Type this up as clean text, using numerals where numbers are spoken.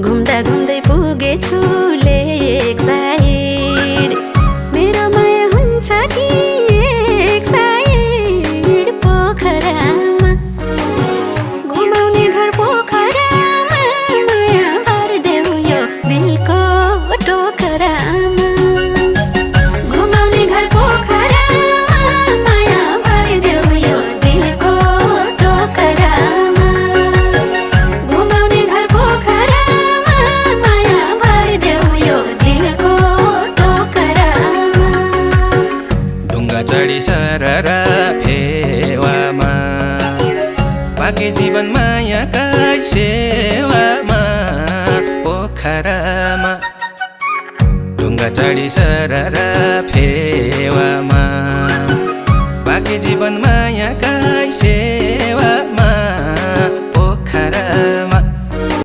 घुम्दा घुम्दै पुगेछु लेक साइड मेरो माया हुन्छ कि एक साइड पोखरामा घुमाउने घर पोखरामा माया भरिदेऊ यो दिलको टोकरामा घुमाउने घर पोखरामा माया भरिदेऊ यो दिलको टोकरामा घुमाउने घर पोखरामा माया भरिदेऊ यो दिलको टोकरामा ढुङ्गा चढी सररा फेवामा बाँकी जीवन मायाकै सेवामा पोखरामा ढुङ्गा चढी सररा फेवामा बाँकी जीवन मायाकै सेवा